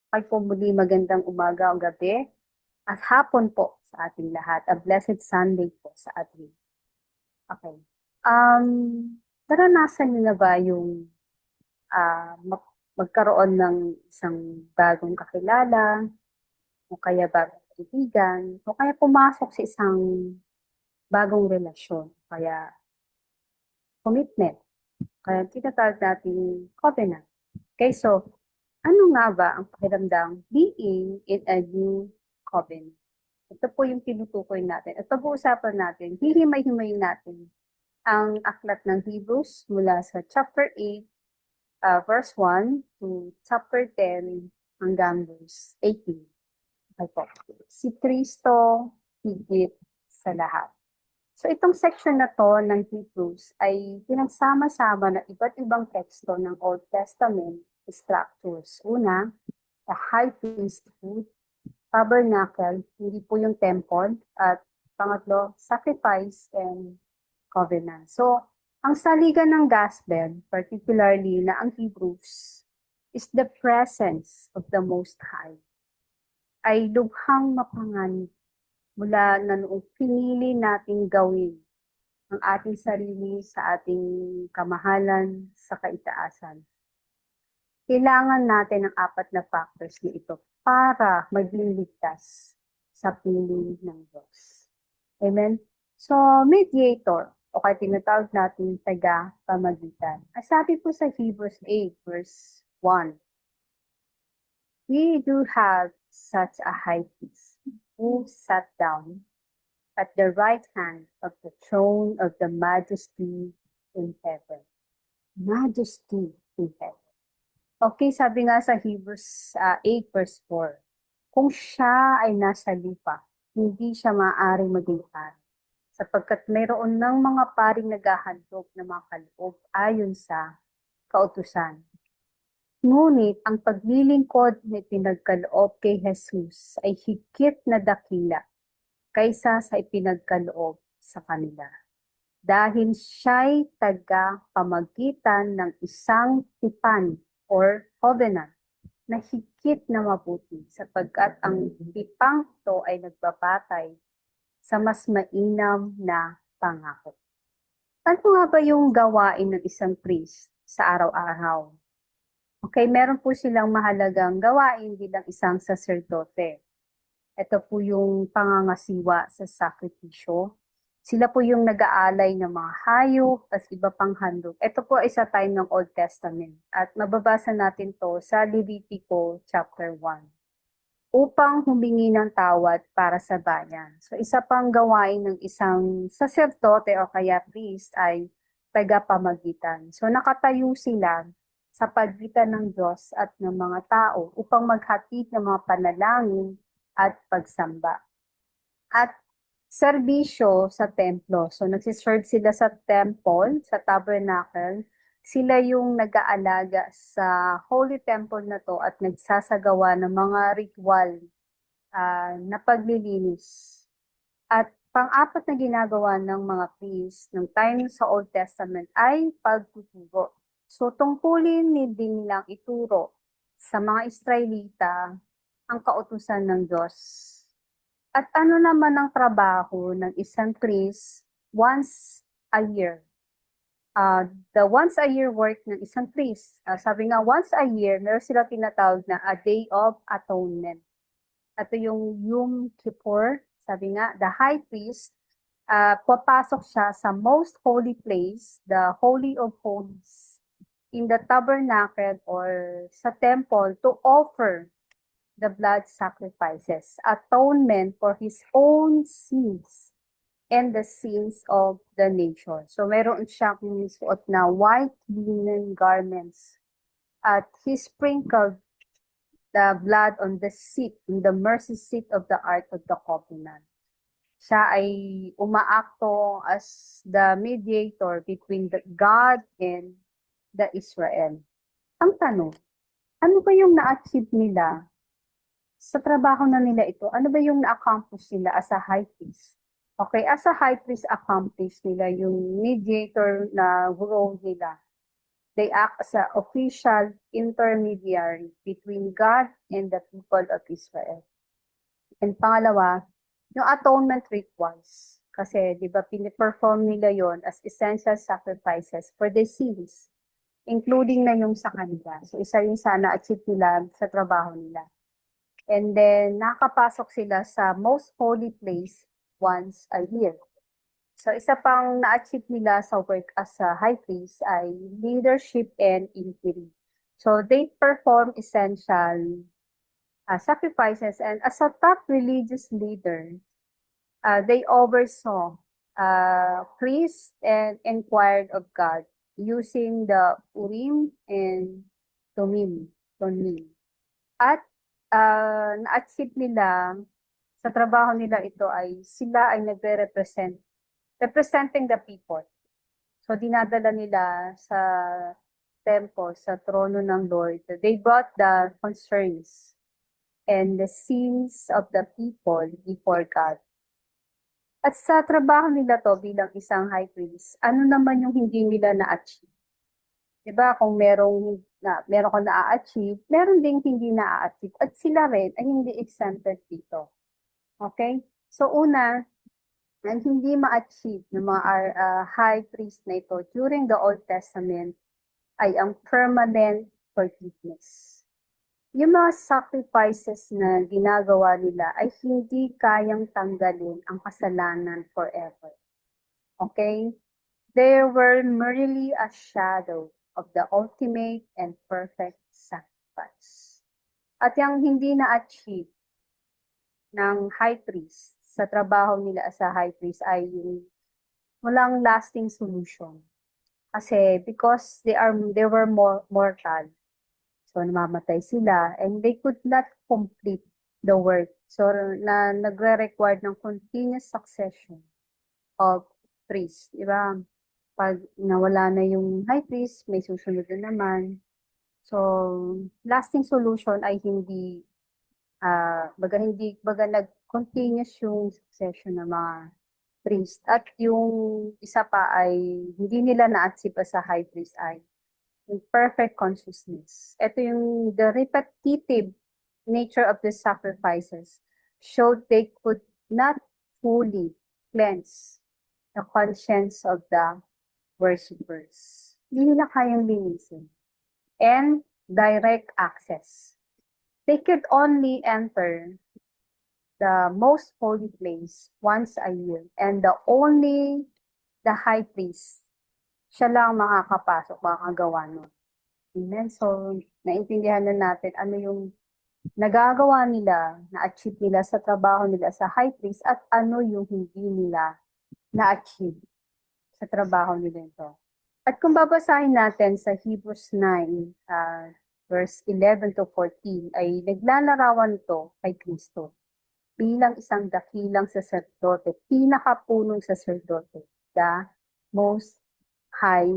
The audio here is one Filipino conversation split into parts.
Ay po muli magandang umaga o gabi at hapon po sa ating lahat. A blessed Sunday po sa ating. Okay. Um, Naranasan niyo na ba yung magkaroon ng isang bagong kakilala o kaya bagong kaibigan o kaya pumasok sa isang bagong relasyon, kaya commitment, kaya tinatawag natin covenant. Okay, so ano nga ba ang pakiramdam being in a new covenant? Ito po yung tinutukoy natin. At pag-uusapan natin, hihimay-himayin natin ang aklat ng Hebrews mula sa chapter 8, verse 1 to chapter 10 hanggang verse 18. Okay po. Si Kristo higit sa lahat. So itong section na to ng Hebrews ay pinagsama-sama ng iba't ibang teksto ng Old Testament structures. Una, the high priesthood, tabernacle, hindi po yung temple, at pangatlo, sacrifice and covenant. So, ang saligan ng gospel, particularly na ang Hebrews, is the presence of the Most High, ay lubhang mapanganib mula na noong pinili nating gawin ang ating sarili sa ating kamahalan sa kaitaasan. Kailangan natin ng apat na factors na ito para maging ligtas sa piling ng Diyos. Amen? So, mediator, o kaya tinatawag natin taga-pamagitan. Ang sabi po sa Hebrews 8, verse 1, we do have such a high priest who sat down at the right hand of the throne of the majesty in heaven. Majesty in heaven. Okay, sabi nga sa Hebrews 8 verse 4, kung siya ay nasa lupa, hindi siya maaaring maging hari, sapagkat mayroon ng mga paring naghahandog ng mga kaloob ayon sa kautusan. Ngunit ang paglilingkod na ipinagkaloob kay Jesus ay higit na dakila kaysa sa ipinagkaloob sa kanila. Dahil siya'y taga-pamagitan ng isang tipan or covenant na higit na mabuti sapagkat ang tipang ito ay nagbabatay sa mas mainam na pangako. Ano nga ba yung gawain ng isang priest sa araw-araw? Okay, meron po silang mahalagang gawain bilang isang saserdote. Ito po yung pangangasiwa sa sakripisyo. Sila po yung nag-aalay ng mga hayop at iba pang handog. Ito po ay sa time ng Old Testament. At mababasa natin to sa Levitico chapter 1. Upang humingi ng tawad para sa bayan. So isa pang gawain ng isang saserdote o kaya priest ay tagapamagitan. So nakatayo sila sa pagitan ng Diyos at ng mga tao upang maghatid ng mga panalangin at pagsamba. At serbisyo sa templo. So nagsiserve sila sa temple, sa tabernacle. Sila yung nag-aalaga sa holy temple na to at nagsasagawa ng mga ritual na paglilinis. At pang-apat na ginagawa ng mga priest ng time sa Old Testament ay pagtuturo. So tungkulin din nilang ituro sa mga Israelita ang kautusan ng Diyos. At ano naman ang trabaho ng isang priest once a year? The once a year work ng isang priest, sabi nga once a year, meron sila tinatawag na a day of atonement. Ito yung Yom Kippur, sabi nga, the high priest, papasok siya sa most holy place, the Holy of Holies, in the tabernacle or sa temple to offer the blood sacrifices, atonement for his own sins and the sins of the nation. So meron siyang suot na white linen garments at he sprinkled the blood on the seat, in the mercy seat of the Ark of the Covenant. Siya ay umaakto as the mediator between the God and the Israel. Ang tanong, ano ba yung na-achieve nila sa trabaho na nila ito? Ano ba yung na-accomplish nila as a high priest? Okay, as a high priest, accomplish nila yung mediator na role nila. They act as an official intermediary between God and the people of Israel. And pangalawa, yung atonement rituals. Kasi, di ba, piniperform nila yon as essential sacrifices for their sins, including na yung sa kanila. So, isa yung sana achieve nila sa trabaho nila. And then, nakapasok sila sa most holy place once a year. So, isa pang na-achieve nila sa work as a high priest ay leadership and inquiry. So, they perform essential sacrifices, and as a top religious leader, they oversaw priests and inquired of God using the Urim and Tumim. At na-achieve nila sa trabaho nila ito ay sila ay representing the people. So dinadala nila sa temple, sa trono ng Lord. They brought the concerns and the sins of the people before God. At sa trabaho nila to bilang isang high priest, ano naman yung hindi nila na-achieve? Diba, kung meron kang na-achieve, meron ding hindi na-achieve. At sila rin ay hindi exempted dito. Okay? So una, ang hindi ma-achieve ng mga high priest na ito during the Old Testament ay ang permanent forgiveness. Yung mga sacrifices na ginagawa nila ay hindi kayang tanggalin ang kasalanan forever. Okay? They were merely a shadow of the ultimate and perfect sacrifice. At yung hindi na-achieve ng high priest sa trabaho nila as a high priest ay yung walang lasting solution. Kasi because they were mortal. So, namamatay sila and they could not complete the work. So, nagre-require ng continuous succession of priests. Diba? Pag nawala na yung high priest, may susunod na naman. So, lasting solution ay baga nag-continuous yung succession ng mga priest. At yung isa pa ay hindi nila na-achieve sa high priest ay in perfect consciousness. Ito yung the repetitive nature of the sacrifices showed they could not fully cleanse the conscience of the worshippers. Hindi nila kayang linisin. And direct access. They could only enter the most holy place once a year, and the high priest, siya lang makakapasok, makakagawa nun. Amen. So, naintindihan na natin ano yung nagagawa nila, na-achieve nila sa trabaho nila sa high priest at ano yung hindi nila na-achieve sa trabaho nila ito. At kung babasahin natin sa Hebrews 9, verse 11 to 14, ay naglalarawan ito kay Kristo bilang isang dakilang saserdote, pinakapunong saserdote, the most high,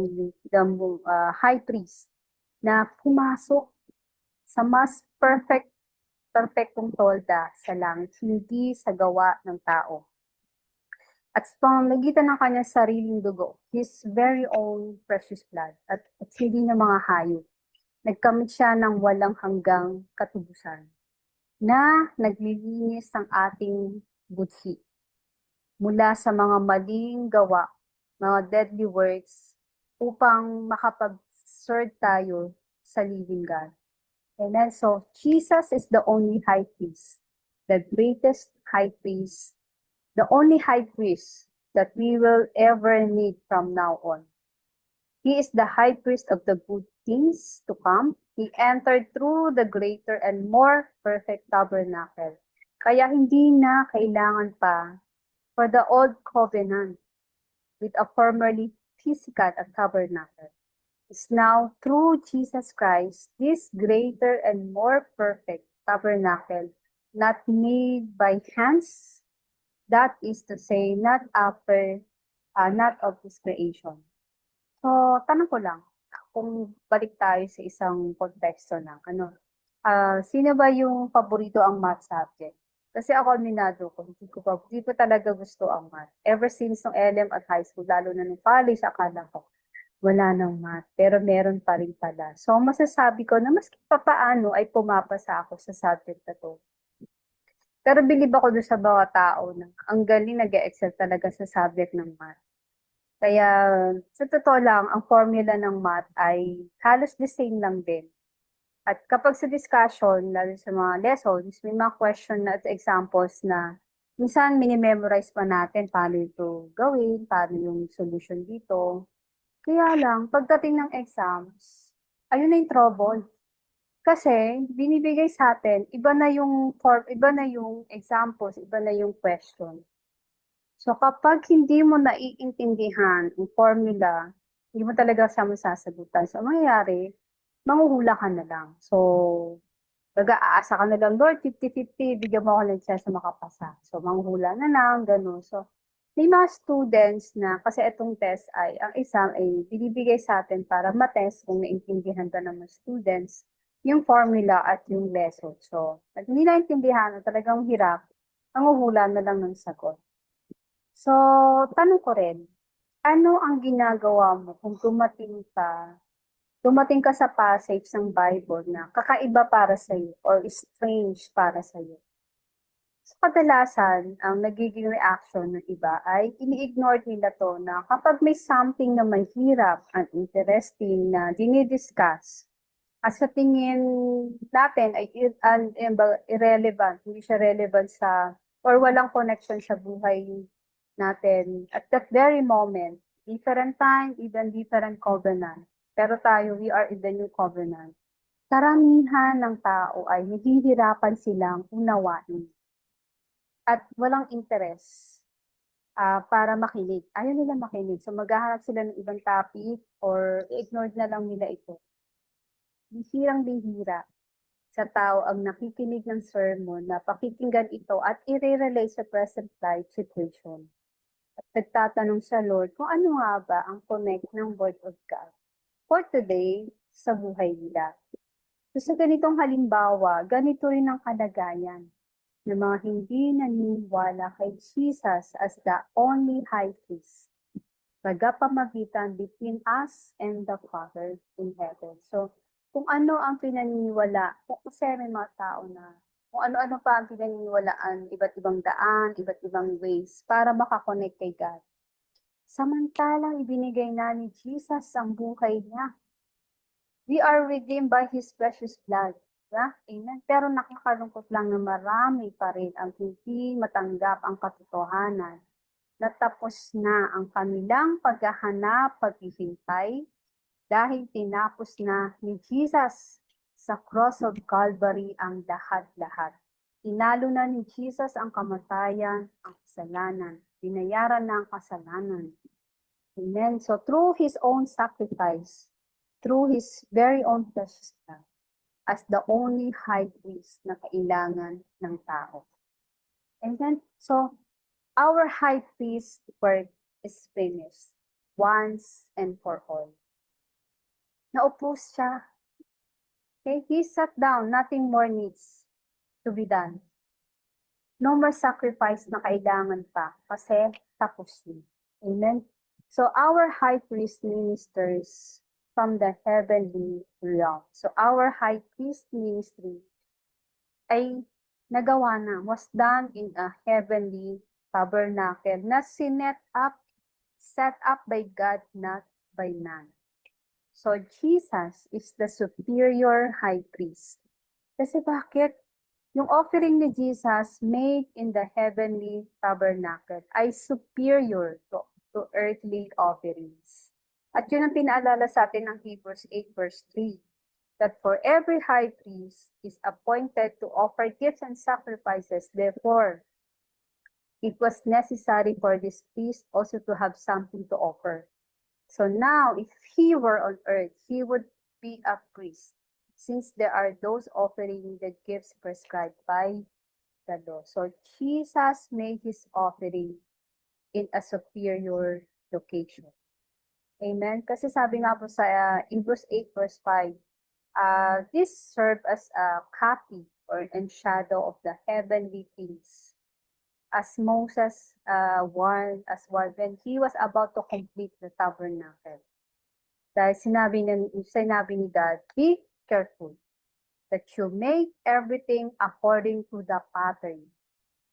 high priest, na pumasok sa mas perfectong tolda sa langit, hindi sa gawa ng tao. At sa pamamagitan ng kanyang sariling dugo, his very own precious blood, at hindi ng mga hayop, nagkamit siya ng walang hanggang katubusan, na naglilinis ng ating budhi mula sa mga maling gawa, mga deadly works, upang makapag-serve tayo sa living God. Amen. So, Jesus is the only high priest, the greatest high priest, the only high priest that we will ever need from now on. He is the high priest of the good things to come. He entered through the greater and more perfect tabernacle. Kaya hindi na kailangan pa for the old covenant with a formerly physical tabernacle. Is now through Jesus Christ, this greater and more perfect tabernacle, not made by hands, that is to say, not of His creation. So, tanong ko lang, kung balik tayo sa isang konteksto ng sino ba yung paborito ang math subject? Kasi ako minado ko, hindi ko talaga gusto ang math. Ever since nung LM at high school, lalo na nung college, akala ko, Wala ng math, pero meron pa rin pala. So, masasabi ko na maski papaano ay pumapasa ako sa subject na to. Pero bilib ako doon sa mga tao na ang galing nag-excel talaga sa subject ng math. Kaya, sa totoo lang, ang formula ng math ay halos the same lang din. At kapag sa discussion, lalo sa mga lessons, may mga question na at examples na minsan minimemorize pa natin paano ito gawin, paano yung solution dito. Kaya lang, pagdating ng exams, ayun na yung trouble. Kasi binibigay sa atin, iba na yung examples, iba na yung question. So kapag hindi mo naiintindihan ang formula, hindi mo talaga siya masasagutan. So, ang mangyayari, manghuhula ka na lang. So, nag-aasa ka na lang, Lord, 50-50, bigyan mo ako ng chance na makapasa. So, manghuhula na lang, gano'n. So, may mga students na, kasi itong test ay, ang exam ay binibigay sa atin para matest kung naintindihan ba ng mga students yung formula at yung lesson. So, pag hindi naintindihan at talagang hirap, manghuhula na lang ng sagot. So, tanong ko rin, ano ang ginagawa mo kung dumating ka sa passage ng Bible na kakaiba para sa iyo or strange para sa iyo? So, kadalasan, ang nagiging reaction ng iba ay ini-ignore nila to na kapag may something na mahirap and interesting na dinidiscuss, at sa tingin natin ay irrelevant, hindi siya relevant sa, or walang connection sa buhay natin at that very moment, different time, even different covenant. Pero tayo, we are in the new covenant. Karamihan ng tao ay nahihirapan silang unawain at walang interes para makinig. Ayaw nila makinig. So maghahanap sila ng ibang topic or ignore na lang nila ito. Bihirang-bihira sa tao ang nakikinig ng sermon na pakikinggan ito at i-relate sa present life situation. At nagtatanong sa Lord kung ano nga ba ang connect ng Word of God for today sa buhay nila. So sa ganitong halimbawa, ganito rin ang kalagayan ng mga hindi naniniwala kay Jesus as the only high priest, tagapamagitan between us and the Father in heaven. So, kung ano ang pinaniniwala, kasi may mga tao na kung ano-ano pa ang pinaniniwalaan, iba't ibang daan, iba't ibang ways para makakonect kay God. Samantalang ibinigay na ni Jesus ang buhay niya. We are redeemed by His precious blood. Yeah? Amen. Pero nakakalungkot lang na marami pa rin ang hindi matanggap ang katotohanan na tapos na ang kanilang paghahanap, paghihintay, dahil tinapos na ni Jesus sa cross of Calvary ang lahat-lahat. Inalo na ni Jesus ang kamatayan, ang kasalanan. Binayaran na ang kasalanan. Amen. So through His own sacrifice, through His very own precious blood, as the only high priest na kailangan ng tao. Amen. So our high priest work is finished once and for all. Naupo siya. Okay, he sat down, nothing more needs to be done. No more sacrifice na kailangan pa kasi tapos na. Amen? So our high priest ministers from the heavenly realm. So our high priest ministry ay nagawa na, was done in a heavenly tabernacle na set up by God, not by man. So Jesus is the superior high priest. Kasi bakit? Yung offering ni Jesus made in the heavenly tabernacle ay superior to earthly offerings. At yun ang pinaalala sa atin ng Hebrews 8 verse 3, that for every high priest is appointed to offer gifts and sacrifices. Therefore, it was necessary for this priest also to have something to offer. So now, if he were on earth, he would be a priest, since there are those offering the gifts prescribed by the law. So Jesus made his offering in a superior location. Amen? Kasi sabi nga po sa Hebrews 8 verse 5, this served as a copy or and shadow of the heavenly things, as Moses warned when he was about to complete the tabernacle. Dahil sinabi ni God, be careful that you make everything according to the pattern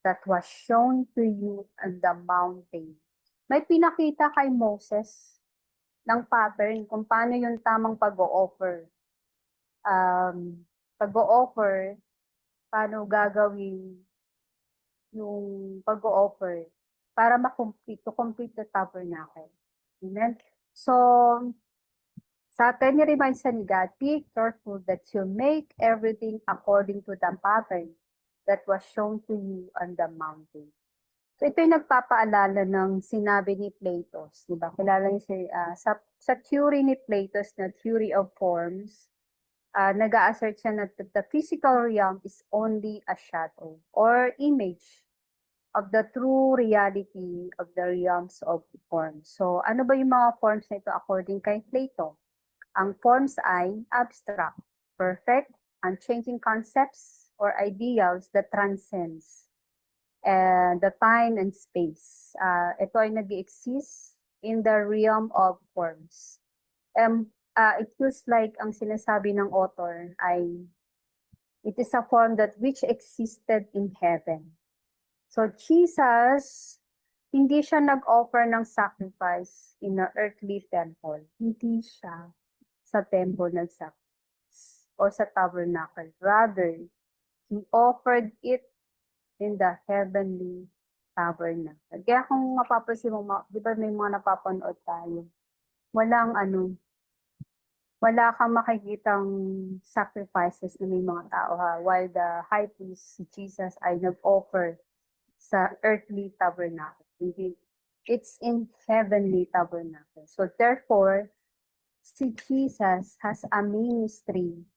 that was shown to you on the mountain. May pinakita kay Moses ng pattern kung paano yung tamang pag-o-offer. Pag-o-offer, paano gagawin yung pag-o-offer para to complete the tabernacle. Amen? So, sa atin, ni-remind sa ni God, be careful that you make everything according to the pattern that was shown to you on the mountain. So ito yung nagpapaalala ng sinabi ni Plato, di ba? Kilala niyo sa theory ni Plato na theory of forms, nag-a-assert siya na the physical realm is only a shadow or image of the true reality of the realms of forms. So ano ba yung mga forms na ito according kay Plato? Ang forms ay abstract, perfect, unchanging concepts or ideals that transcends the time and space. Ito ay nag-exist in the realm of forms. It feels like ang sinasabi ng author ay it is a form that which existed in heaven. So Jesus, hindi siya nag-offer ng sacrifice in an earthly temple. Hindi siya sa temple nag-sacrifice or sa tabernacle. Rather, he offered it in the heavenly tabernacle. Kaya kung mapapansin mo, di ba may mga napapanood tayo, wala kang makikitang sacrifices na may mga tao while the high priest, si Jesus, ay nag-offer sa earthly tabernacle. It's in heavenly tabernacle. So therefore, si Jesus has a ministry,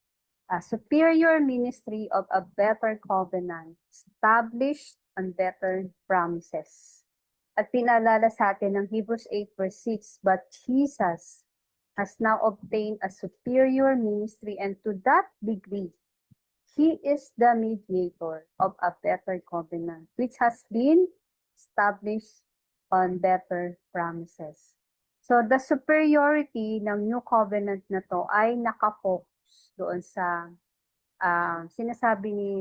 a superior ministry of a better covenant, established on better promises. At pinaalala sa atin ng Hebrews 8 verse 6, but Jesus has now obtained a superior ministry, and to that degree, he is the mediator of a better covenant, which has been established on better promises. So the superiority ng new covenant na to ay nakapokus doon sa sinasabi ni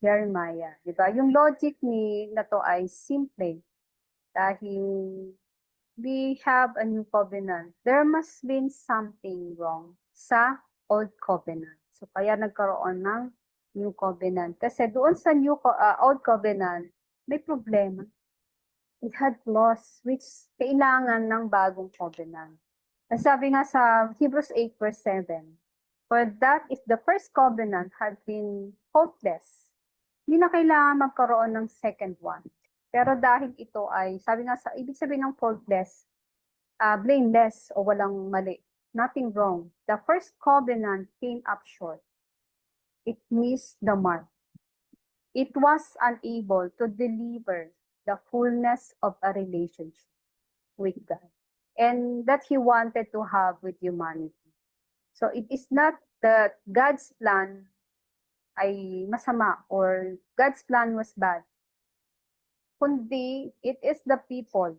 Jeremiah, di ba? Yung logic na to ay simple dahil we have a new covenant. There must be something wrong sa old covenant. So kaya nagkaroon ng new covenant. Kasi doon sa old covenant, may problema. It had flaws which kailangan ng bagong covenant. Sabi nga sa Hebrews 8 verse 7, for that if the first covenant had been faultless, hindi na kailangan magkaroon ng second one. Pero dahil ito ay, sabi nga sa, ibig sabihin ng faultless, blameless o walang mali, nothing wrong. The first covenant came up short. It missed the mark. It was unable to deliver the fullness of a relationship with God and that he wanted to have with humanity. So it is not that God's plan ay masama or God's plan was bad, kundi it is the people.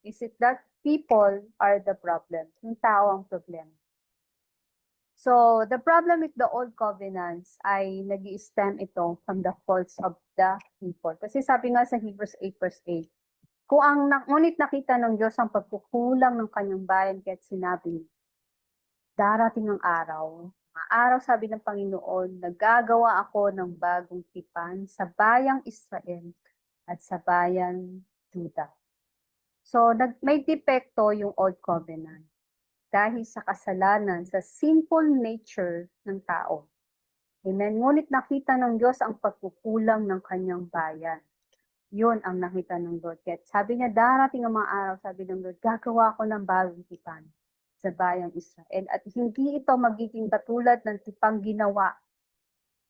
Is it that people are the problem? Yung tao ang problema. So, the problem with the old covenants ay nag-i-stem ito from the faults of the people. Kasi sabi nga sa Hebrews 8 verse 8, ngunit nakita ng Diyos ang pagkukulang ng kanyang bayan kaya't sinabi, darating ang araw, sabi ng Panginoon, nagagawa ako ng bagong tipan sa bayang Israel at sa bayang Judah. So, may depekto yung old covenant dahil sa kasalanan, sa sinful nature ng tao. Amen. Ngunit nakita ng Diyos ang pagkukulang ng kanyang bayan. Yun ang nakita ng Lord. Kaya sabi niya, darating ang mga araw, sabi ng Lord, gagawa ko ng bagong tipan sa bayang Israel. At hindi ito magiging katulad ng tipang ginawa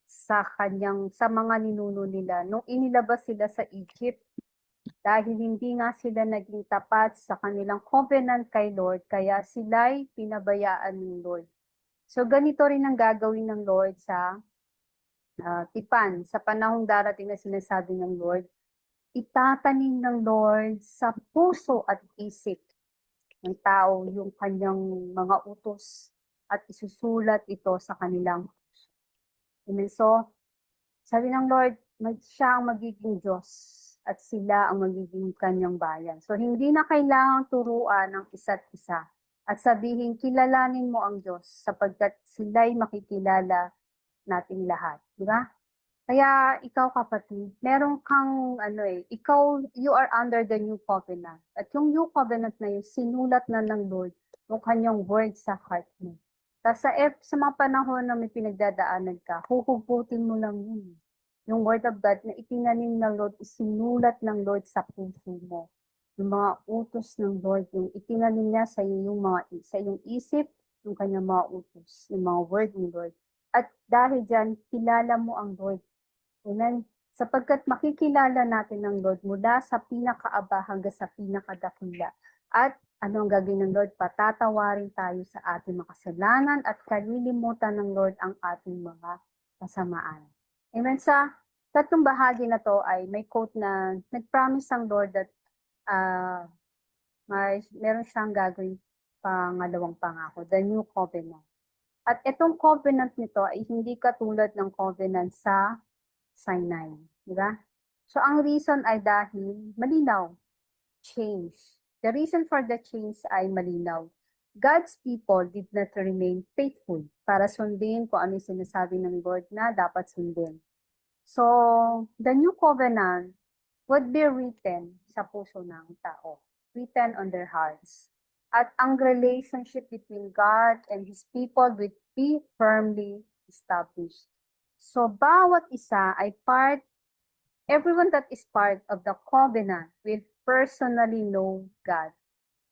sa mga ninuno nila nung inilabas sila sa Egypt. Dahil hindi nga sila naging tapat sa kanilang covenant kay Lord, kaya sila'y pinabayaan ng Lord. So ganito rin ang gagawin ng Lord sa tipan. Sa panahong darating na sinasabi ng Lord, itatanim ng Lord sa puso at isip ng tao yung kanyang mga utos at isusulat ito sa kanilang puso. Amen. So, sabi ng Lord, siya ang magiging Diyos at sila ang magiging kanyang bayan. So, hindi na kailangang turuan ng isa't isa at sabihin, kilalanin mo ang Diyos sapagkat sila'y makikilala nating lahat. Di ba? Kaya ikaw kapatid, meron kang you are under the new covenant. At yung new covenant na yun, sinulat na ng Lord yung kanyang word sa heart mo. Tapos sa mga panahon na may pinagdadaanan ka, huhugutin mo lang yun. Yung word of God na itinanim ng Lord, isinulat ng Lord sa puso mo. Yung mga utos ng Lord, yung itinanim niya sa iyong isip, yung kanyang mga utos, yung mga word ng Lord. At dahil dyan, kilala mo ang Lord. Amen. Sapagkat makikilala natin ang Lord mula sa pinakaaba hanggang sa pinakadakila. At ano ang gagawin ng Lord? Patatawarin tayo sa ating mga kasalanan at kalilimutan ng Lord ang ating mga kasamaan. Amen. Sa tatlong bahagi na to ay may quote na nag-promise ang Lord that meron siyang gagawin pangalawang pangako, the new covenant. At itong covenant nito ay hindi katulad ng covenant sa Sinai. Di ba? So, ang reason ay dahil malinaw, change. The reason for the change ay malinaw. God's people did not remain faithful para sundin kung ano yung sinasabi ng Lord na dapat sundin. So, the new covenant would be written sa puso ng tao, written on their hearts. At ang relationship between God and His people would be firmly established. So, bawat isa ay everyone that is part of the covenant will personally know God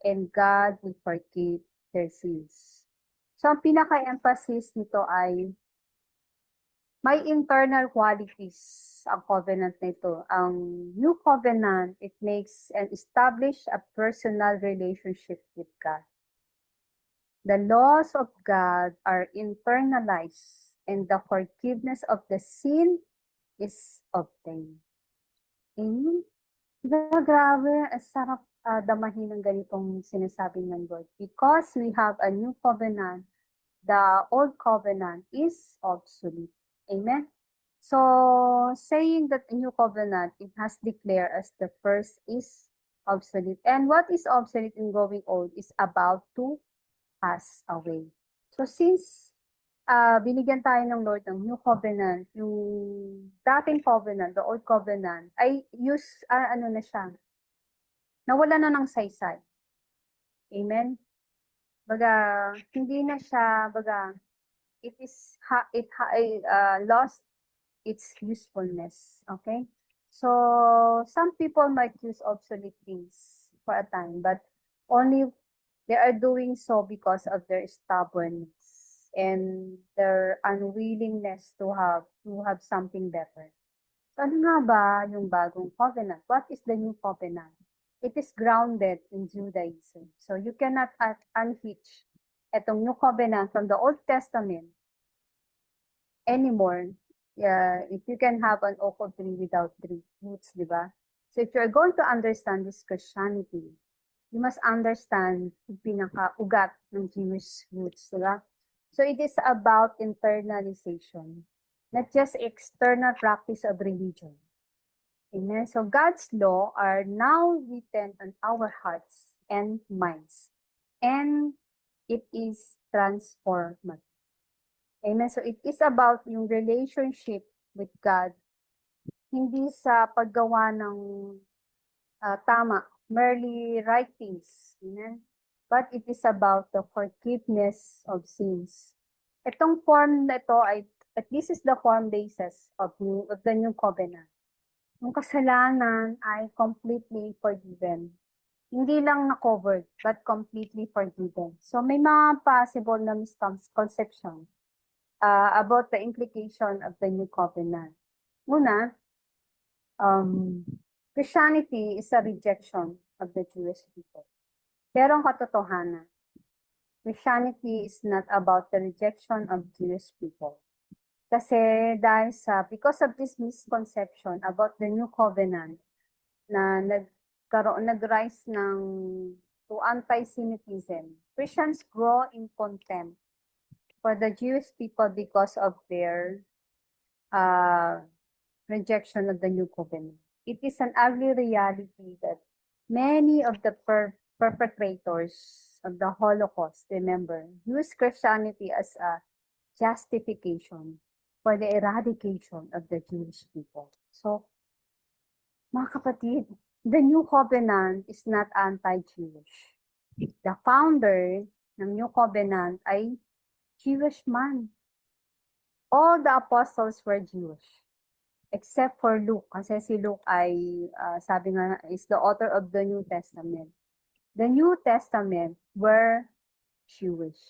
and God will forgive their sins. So, ang pinaka-emphasis nito ay may internal qualities ang covenant na ito. Ang new covenant, it makes and establish a personal relationship with God. The laws of God are internalized and the forgiveness of the sin is obtained. Amen. Grabe, sarap damahin ng ganitong sinasabi ng Lord. Because we have a new covenant, the old covenant is obsolete. Amen. So, saying that a new covenant, it has declared as the first is obsolete. And what is obsolete in growing old is about to pass away. So, since binigyan tayo ng Lord ng new covenant, yung dating covenant, the old covenant, ay na siya, nawala na ng saysay. Amen? Baga, hindi na siya, it lost its usefulness. Okay? So, some people might use obsolete things for a time, but only they are doing so because of their stubbornness and their unwillingness to have something better. So, ano nga ba yung bagong covenant? What is the new covenant? It is grounded in Judaism. So, you cannot unhitch itong new covenant from the Old Testament anymore. Yeah, if you can have an oak of tree without roots, di ba? So, if you're going to understand this Christianity, you must understand yung pinaka-ugat ng Jewish roots, di ba? So, it is about internalization, not just external practice of religion. Amen. So, God's law are now written on our hearts and minds, and it is transformative. Amen. So, it is about yung relationship with God, hindi sa paggawa ng tama, merely right things. Amen. But it is about the forgiveness of sins. Itong form na ito ay, at this is the form basis of the new covenant. Yung kasalanan ay completely forgiven. Hindi lang na-covered, but completely forgiven. So may mga possible na misconception about the implication of the new covenant. Una, Christianity is a rejection of the Jewish people. Pero ang katotohanan, Christianity is not about the rejection of Jewish people. Kasi because of this misconception about the new covenant na nag-rise to anti-Semitism. Christians grow in contempt for the Jewish people because of their rejection of the new covenant. It is an ugly reality that many of the perpetrators of the Holocaust, remember, use Christianity as a justification for the eradication of the Jewish people. So, mga kapatid, the new covenant is not anti-Jewish. The founder ng new covenant ay Jewish man. All the apostles were Jewish. Except for Luke, kasi si Luke ay, sabi nga, is the author of the New Testament. The New Testament were Jewish.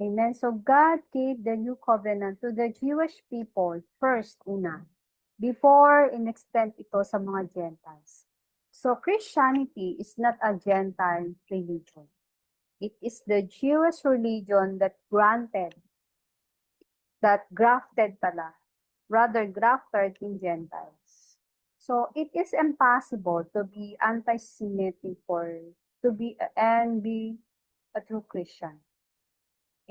Amen. So God gave the new covenant to the Jewish people first, una, before in-extend ito sa mga Gentiles. So Christianity is not a Gentile religion. It is the Jewish religion that grafted in Gentiles. So it is impossible to be anti-Semitic and be a true Christian.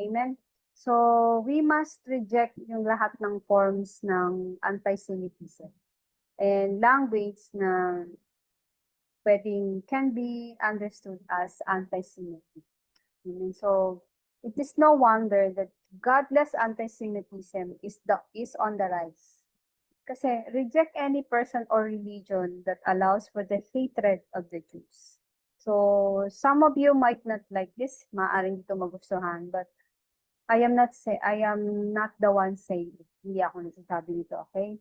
Amen? So we must reject yung lahat ng forms ng anti-Semitism and language na can be understood as anti-Semitic. Amen? So it is no wonder that godless anti-Semitism is on the rise. Kasi reject any person or religion that allows for the hatred of the Jews. So some of you might not like this, maaaring dito magustuhan, but I am not the one saying it. Hindi ako nagsasabi nito, okay?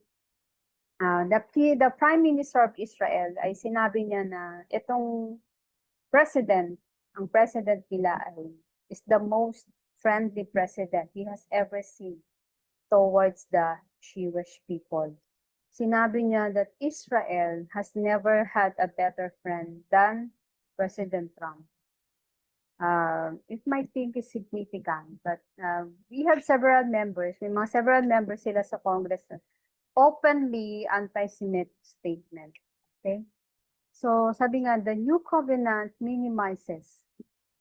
The Prime Minister of Israel ay sinabi niya na itong ang president nila is the most friendly president he has ever seen towards the Jewish people. Sinabi niya that Israel has never had a better friend than President Trump. It might think is significant, but we have several members sila sa Congress na openly anti-Semitic statement. Okay? So, sabi nga, the new covenant minimizes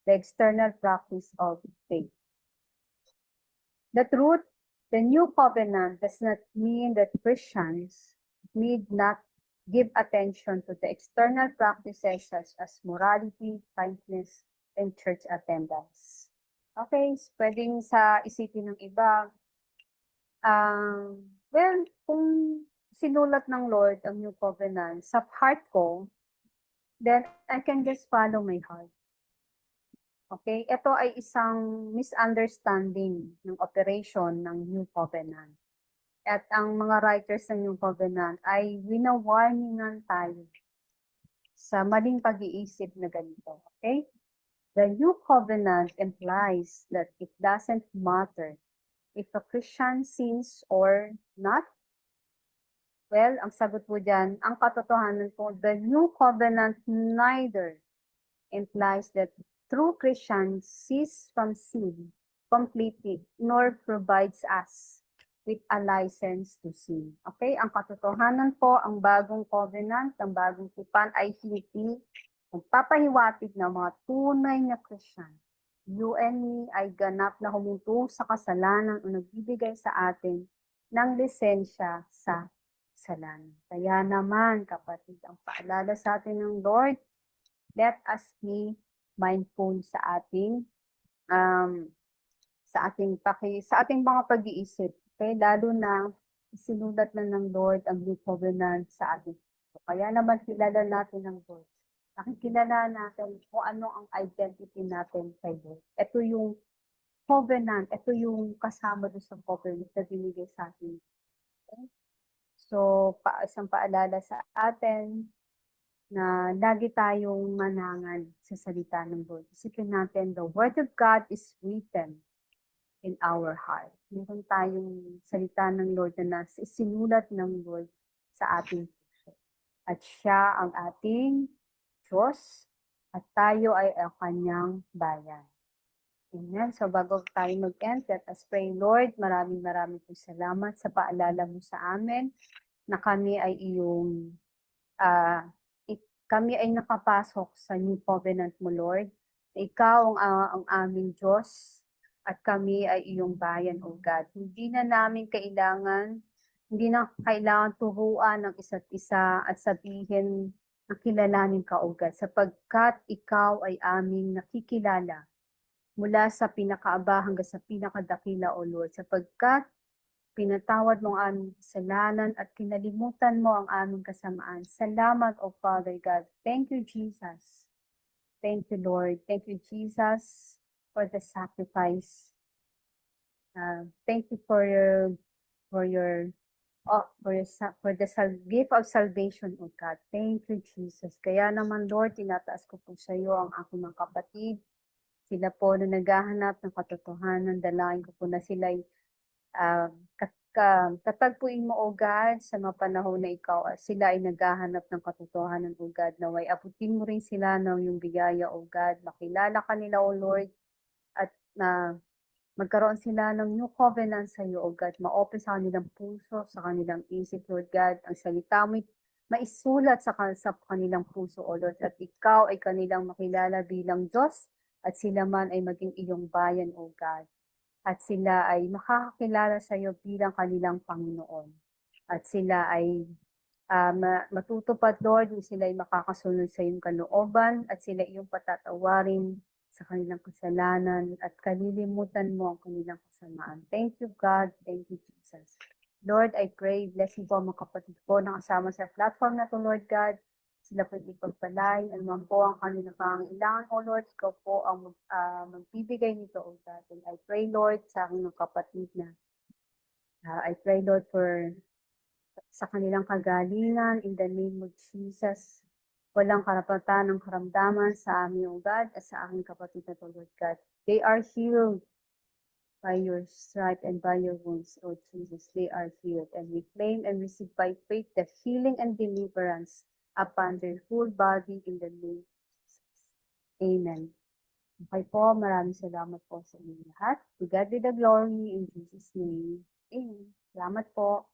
the external practice of faith. The truth, the new covenant does not mean that Christians need not give attention to the external practices such as morality, kindness, and church attendance. Okay, so pwedeng sa isipin ng iba, well, kung sinulat ng Lord ang new covenant sa heart ko, then I can just follow my heart. Okay, ito ay isang misunderstanding ng operation ng new covenant. At ang mga writers ng new covenant ay winawarningan tayo sa maling pag-iisip na ganito. Okay? The new covenant implies that it doesn't matter if a Christian sins or not. Well, ang sagot po dyan, ang katotohanan po, the new covenant neither implies that true Christians cease from sin completely, nor provides us with a license to sin. Okay? Ang katotohanan po, ang bagong covenant, ang bagong tipan ay hindi magpapahiwatig na mga tunay na Christian. You and me ay ganap na huminto sa kasalanan o nagbibigay sa atin ng lisensya sa kasalanan. Kaya naman, kapatid, ang paalala sa atin ng Lord, let us be mindful sa ating mga pag-iisip. Okay? Lalo na sinulat na ng Lord ang new covenant sa atin. So, kaya naman kilala natin ng Lord. Nakikilala natin kung ano ang identity natin kay Lord. Ito yung covenant, ito yung kasama doon sa covenant na binigay sa atin. Okay? So, isang paalala sa atin na lagi tayong manangan sa salita ng Lord. Isipin natin, the Word of God is written in our heart. Meron tayong salita ng Lord na sinulat ng Lord sa ating puso. At siya ang ating Diyos at tayo ay ang kanyang bayan. Amen. So bago tayo mag-end, let us pray. Lord, maraming po salamat sa paalala mo sa amin na kami ay iyong kami ay nakapasok sa New Covenant mo, Lord. Ikaw ang aming Diyos at kami ay iyong bayan, O God. Hindi na kailangan turuan ng isa't isa at sabihin na kilalanin ka, O God, sapagkat ikaw ay aming nakikilala mula sa pinakaaba hanggang sa pinakadakila, O Lord, sapagkat pinatawad mo ang aming kasalanan at kinalimutan mo ang aming kasamaan. Salamat, O Father God. Thank you, Jesus. Thank you, Lord. Thank you, Jesus, for the sacrifice. Thank you for the gift of salvation, O God. Thank you, Jesus. Kaya naman, Lord, tinataas ko po sa iyo ang aking mga kapatid. Sila po na naghahanap ng katotohanan, dalangin ko po na sila'y tatagpuin mo, O God, sa mga panahon na sila ay naghahanap ng katotohanan, O God, naway abutin mo rin sila ng iyong biyaya, O God, makilala ka nila, O Lord, at na magkaroon sila ng new covenant sa iyo, O God, ma-open sa kanilang puso, sa kanilang isip, Lord God, ang salita mo maisulat sa kanilang puso, O Lord, at ikaw ay kanilang makilala bilang Diyos, at sila man ay maging iyong bayan, O God. At sila ay makakakilala sa iyo bilang kanilang Panginoon. At sila ay matutupad, Lord, sila ay makakasunod sa iyong kalooban at sila iyong patatawarin sa kanilang kasalanan at kalilimutan mo ang kanilang kasamaan. Thank you, God. Thank you, Jesus. Lord, I pray, blessing po ang mga kapatid ko na kasama sa platform na to, Lord God. Sila po ipagpalay, anuman po ang kanilang pangangailangan, O Lord, ikaw po ang magbibigay nito, O God. And I pray, Lord, sa aking mga kapatid na I pray, Lord, sa kanilang kagalingan, in the name of Jesus. Walang karapatan ng karamdaman sa aming, O God, at sa aking kapatid na to, Lord God. They are healed by your stripe and by your wounds, O Jesus. They are healed. And we claim and receive by faith the healing and deliverance upon their whole body in the name of Jesus. Amen. Okay po, maraming salamat po sa inyo lahat. To God be the glory in Jesus' name. Amen. Salamat po.